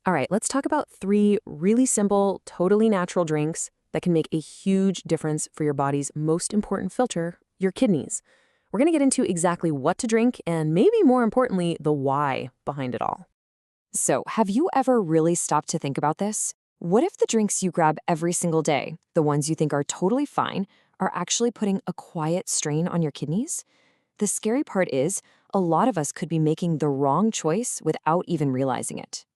All right, let's talk about three really simple, totally natural drinks that can make a huge difference for your body's most important filter, your kidneys. We're going to get into exactly what to drink and maybe more importantly, the why behind it all. So, have you ever really stopped to think about this? What if the drinks you grab every single day, the ones you think are totally fine, are actually putting a quiet strain on your kidneys? The scary part is, a lot of us could be making the wrong choice without even realizing it.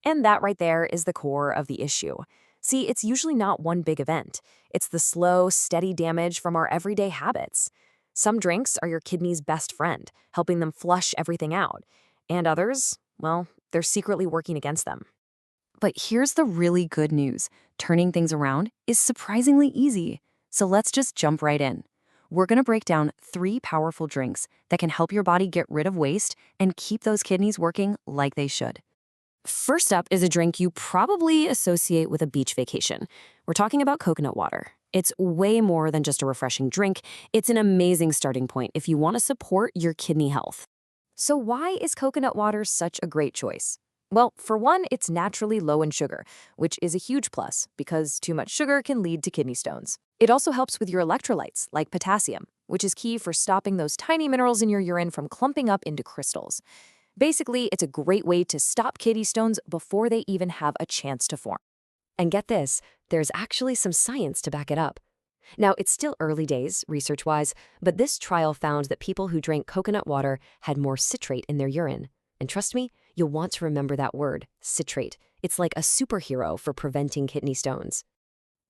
And that right there is the core of the issue. See, it's usually not one big event. It's the slow, steady damage from our everyday habits. Some drinks are your kidney's best friend, helping them flush everything out. And others, well, they're secretly working against them. But here's the really good news. Turning things around is surprisingly easy. So let's just jump right in. We're going to break down three powerful drinks that can help your body get rid of waste and keep those kidneys working like they should. First up is a drink you probably associate with a beach vacation. We're talking about coconut water. It's way more than just a refreshing drink. It's an amazing starting point if you want to support your kidney health. So why is coconut water such a great choice? Well, for one, it's naturally low in sugar, which is a huge plus because too much sugar can lead to kidney stones. It also helps with your electrolytes, like potassium, which is key for stopping those tiny minerals in your urine from clumping up into crystals. Basically, it's a great way to stop kidney stones before they even have a chance to form. And get this, there's actually some science to back it up. Now, it's still early days, research-wise, but this trial found that people who drank coconut water had more citrate in their urine. And trust me, you'll want to remember that word, citrate. It's like a superhero for preventing kidney stones.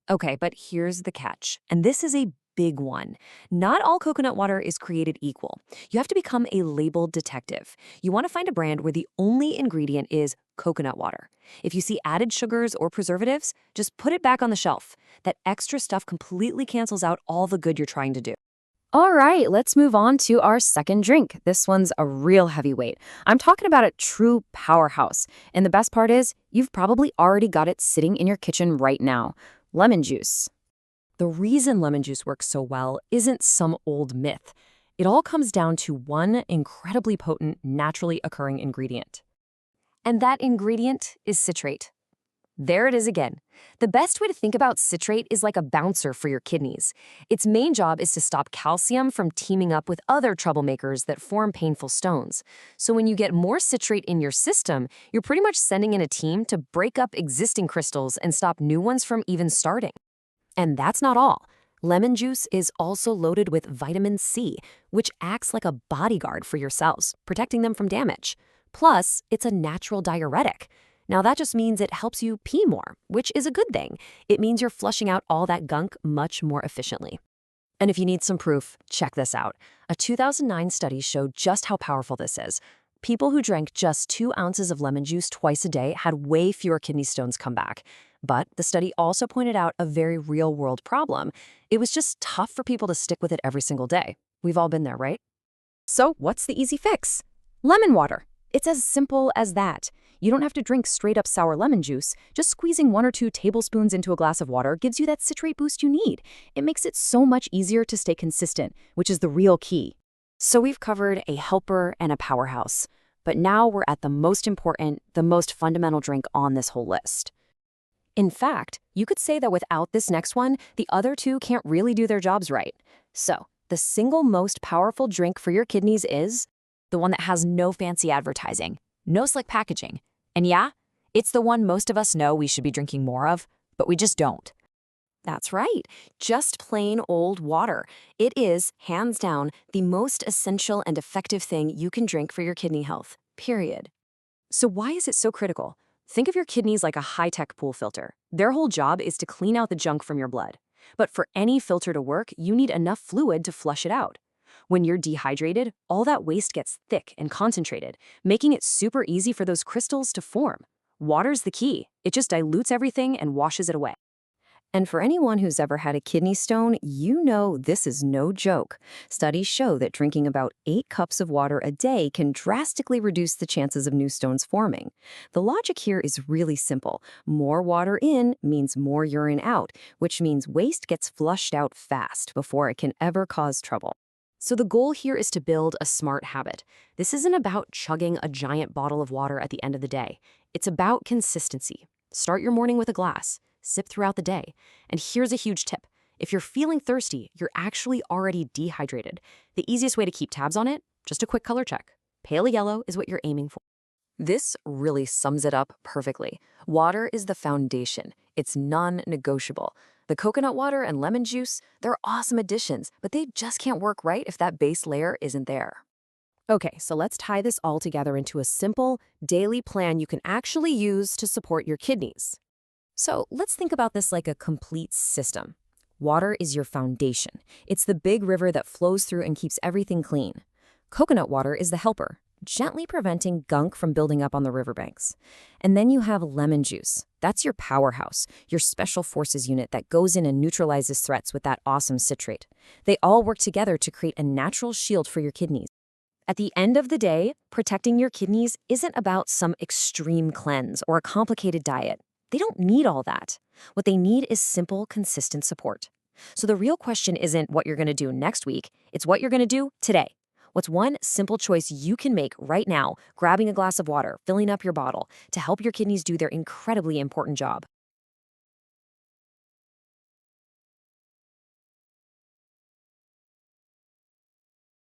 Okay, but here's the catch, and this is a big one. Not all coconut water is created equal. You have to become a labeled detective. You want to find a brand where the only ingredient is coconut water. If you see added sugars or preservatives, just put it back on the shelf. That extra stuff completely cancels out all the good you're trying to do. All right, let's move on to our second drink. This one's a real heavyweight. I'm talking about a true powerhouse. And the best part is, you've probably already got it sitting in your kitchen right now. Lemon juice. The reason lemon juice works so well isn't some old myth. It all comes down to one incredibly potent, naturally occurring ingredient. And that ingredient is citrate. There it is again. The best way to think about citrate is like a bouncer for your kidneys. Its main job is to stop calcium from teaming up with other troublemakers that form painful stones. So when you get more citrate in your system, you're pretty much sending in a team to break up existing crystals and stop new ones from even starting. And that's not all. Lemon juice is also loaded with vitamin C, which acts like a bodyguard for your cells, protecting them from damage. Plus, it's a natural diuretic. Now, that just means it helps you pee more, which is a good thing. It means you're flushing out all that gunk much more efficiently. And if you need some proof, check this out. A 2009 study showed just how powerful this is. People who drank just 2 ounces of lemon juice twice a day had way fewer kidney stones come back. But the study also pointed out a very real-world problem. It was just tough for people to stick with it every single day. We've all been there, right? So what's the easy fix? Lemon water. It's as simple as that. You don't have to drink straight-up sour lemon juice. Just squeezing 1 or 2 tablespoons into a glass of water gives you that citrate boost you need. It makes it so much easier to stay consistent, which is the real key. So we've covered a helper and a powerhouse. But now we're at the most important, the most fundamental drink on this whole list. In fact, you could say that without this next one, the other two can't really do their jobs right. So, the single most powerful drink for your kidneys is the one that has no fancy advertising, no slick packaging. And yeah, it's the one most of us know we should be drinking more of, but we just don't. That's right, just plain old water. It is, hands down, the most essential and effective thing you can drink for your kidney health, period. So why is it so critical? Think of your kidneys like a high-tech pool filter. Their whole job is to clean out the junk from your blood. But for any filter to work, you need enough fluid to flush it out. When you're dehydrated, all that waste gets thick and concentrated, making it super easy for those crystals to form. Water's the key. It just dilutes everything and washes it away. And for anyone who's ever had a kidney stone, you know this is no joke. Studies show that drinking about 8 cups of water a day can drastically reduce the chances of new stones forming. The logic here is really simple. More water in means more urine out, which means waste gets flushed out fast before it can ever cause trouble. So the goal here is to build a smart habit. This isn't about chugging a giant bottle of water at the end of the day. It's about consistency. Start your morning with a glass, sip throughout the day. And here's a huge tip. If you're feeling thirsty, you're actually already dehydrated. The easiest way to keep tabs on it, just a quick color check. Pale yellow is what you're aiming for. This really sums it up perfectly. Water is the foundation. It's non-negotiable. The coconut water and lemon juice, they're awesome additions, but they just can't work right if that base layer isn't there. Okay, so let's tie this all together into a simple, daily plan you can actually use to support your kidneys. So let's think about this like a complete system. Water is your foundation. It's the big river that flows through and keeps everything clean. Coconut water is the helper, gently preventing gunk from building up on the riverbanks. And then you have lemon juice. That's your powerhouse, your special forces unit that goes in and neutralizes threats with that awesome citrate. They all work together to create a natural shield for your kidneys. At the end of the day, protecting your kidneys isn't about some extreme cleanse or a complicated diet. They don't need all that. What they need is simple, consistent support. So the real question isn't what you're going to do next week, it's what you're going to do today. What's one simple choice you can make right now, grabbing a glass of water, filling up your bottle, to help your kidneys do their incredibly important job?